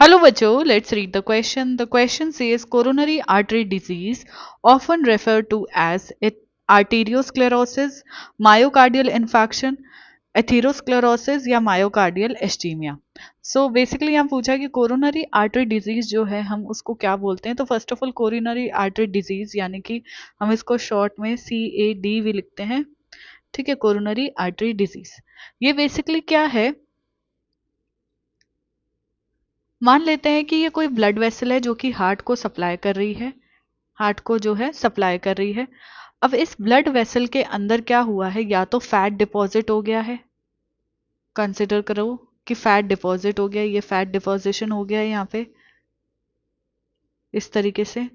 Hello बच्चों, let's read the question. The question says coronary artery disease, often referred to as arteriosclerosis, myocardial infarction, atherosclerosis या myocardial एस्टीमिया. So basically यहाँ पूछा कि coronary artery disease जो है हम उसको क्या बोलते हैं. तो first of all coronary artery disease यानी कि हम इसको शॉर्ट में CAD भी लिखते हैं. ठीक है, कोरोनरी आर्टरी डिजीज ये बेसिकली क्या है. मान लेते हैं कि ये कोई ब्लड वेसल है जो कि हार्ट को सप्लाई कर रही है. हार्ट को जो है सप्लाई कर रही है. अब इस ब्लड वेसल के अंदर क्या हुआ है, या तो फैट डिपॉजिट हो गया है. कंसिडर करो कि फैट डिपॉजिट हो गया, ये फैट डिपॉजिशन हो गया है यहाँ पे इस तरीके से.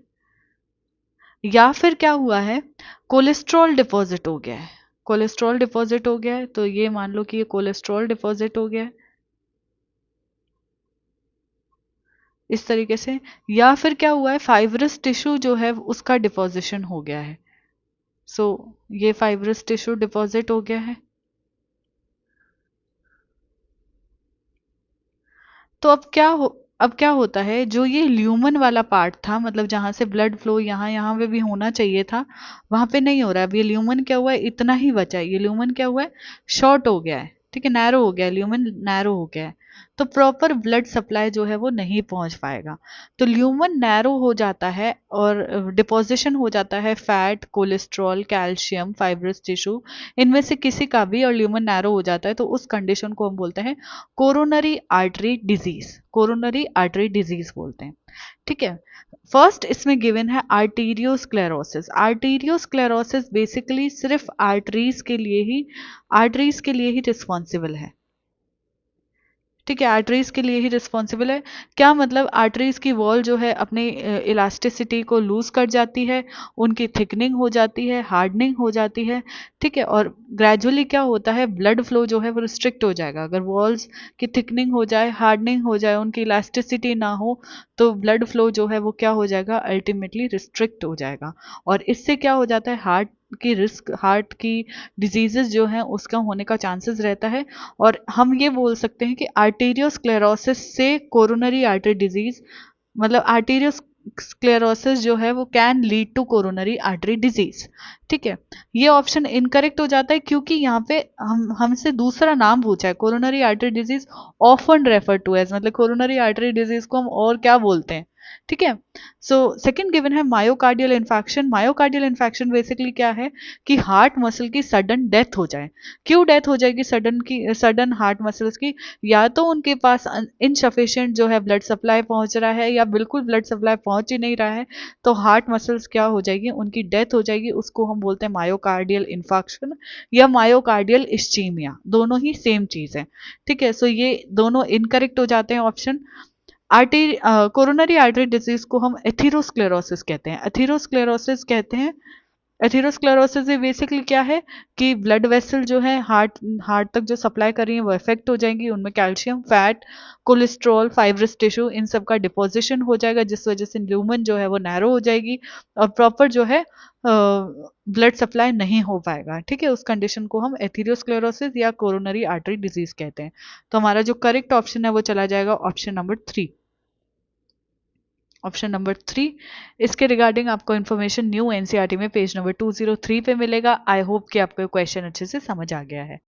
या फिर क्या हुआ है, कोलेस्ट्रॉल डिपॉजिट हो गया है. कोलेस्ट्रॉल डिपॉजिट हो गया है, तो ये मान लो कि ये कोलेस्ट्रॉल डिपॉजिट हो गया है इस तरीके से. या फिर क्या हुआ है, फाइब्रस टिश्यू जो है उसका डिपॉजिशन हो गया है. सो ये फाइब्रस टिश्यू डिपॉजिट हो गया है. तो अब क्या होता है, जो ये ल्यूमन वाला पार्ट था, मतलब जहां से ब्लड फ्लो यहाँ यहाँ पे भी होना चाहिए था, वहां पे नहीं हो रहा है. अब ये ल्यूमन क्या हुआ है, इतना ही बचा है. ये ल्यूमन क्या हुआ है, शॉर्ट हो गया है. ठीक है, नैरो हो गया है, ल्यूमन नैरो हो गया है. तो प्रॉपर ब्लड सप्लाई जो है वो नहीं पहुंच पाएगा. तो ल्यूमन नैरो हो जाता है और डिपोजिशन हो जाता है fat, cholesterol, calcium, fibrous tissue, इनमें से किसी का भी, और ल्यूमन नैरो हो जाता है. तो उस कंडीशन को हम बोलते हैं coronary artery disease. Coronary artery disease बोलते हैं. ठीक है. फर्स्ट इसमें गिवन है आर्टीरियोस्क्लेरोसिस. आर्टीरियोस्क्लेरोसिस बेसिकली सिर्फ आर्टरीज के लिए ही रिस्पॉन्सिबल है. ठीक है, आर्टरीज के लिए ही रिस्पॉन्सिबल है. क्या मतलब, आर्टरीज की वॉल जो है अपनी इलास्टिसिटी को लूज कर जाती है, उनकी थिकनिंग हो जाती है, हार्डनिंग हो जाती है. ठीक है, और ग्रेजुअली क्या होता है, ब्लड फ्लो जो है वो रिस्ट्रिक्ट हो जाएगा. अगर वॉल्स की थिकनिंग हो जाए, हार्डनिंग हो जाए, उनकी इलास्टिसिटी ना हो, तो ब्लड फ्लो जो है वो क्या हो जाएगा, अल्टीमेटली रिस्ट्रिक्ट हो जाएगा. और इससे क्या हो जाता है, हार्ट की डिजीजेस जो हैं उसका होने का चांसेस रहता है. और हम ये बोल सकते हैं कि आर्टेरियोस्क्लेरोसिस से कोरोनरी आर्टरी डिजीज, मतलब आर्टेरियोस्क्लेरोसिस जो है वो can lead to coronary artery disease. ठीक है, ये ऑप्शन इनकरेक्ट हो जाता है क्योंकि यहाँ पे हमसे दूसरा नाम पूछा है, coronary artery disease often refer to as, मतलब कोरोनरी आर्टरी डिजीज को हम और क्या बोलते हैं. ठीक है. सो सेकंड गिवन है myocardial infection. Myocardial infection basically क्या है कि हार्ट मसल की सडन डेथ हो जाए. क्यों डेथ हो जाएगी सडन हार्ट मसल्स की, या तो उनके पास इनसफिशिएंट जो है ब्लड सप्लाई पहुंच रहा है, या बिल्कुल ब्लड सप्लाई पहुंच ही नहीं रहा है, तो हार्ट मसल्स क्या हो जाएगी, उनकी डेथ हो जाएगी. उसको हम बोलते हैं मायोकार्डियल इन्फेक्शन या मायोकार्डियल इस्चीमिया. दोनों ही सेम चीज है. ठीक है, सो ये दोनों इनकरेक्ट हो जाते हैं ऑप्शन. कोरोनरी आर्टरी डिजीज को हम एथेरोस्क्लेरोसिस कहते हैं. एथेरोस्क्लेरोसिस कहते हैं. एथेरोस्क्लेरोसिस में बेसिकली क्या है कि ब्लड वेसल जो है हार्ट तक जो सप्लाई कर रही है वो इफेक्ट हो जाएंगी. उनमें calcium, fat, cholesterol, fibrous tissue, इन सब का डिपोजिशन हो जाएगा, जिस वजह से ल्यूमन जो है वो नैरो हो जाएगी और प्रॉपर जो है ब्लड सप्लाई नहीं हो पाएगा. ठीक है, उस कंडीशन को हम एथेरोस्क्लेरोसिस या कोरोनरी आर्टरी डिजीज कहते हैं. तो हमारा जो करेक्ट ऑप्शन है वो चला जाएगा ऑप्शन नंबर 3. Option number 3. इसके रिगार्डिंग आपको इन्फॉर्मेशन न्यू एनसीईआरटी में पेज नंबर 203 पे मिलेगा. आई होप कि आपको क्वेश्चन अच्छे से समझ आ गया है.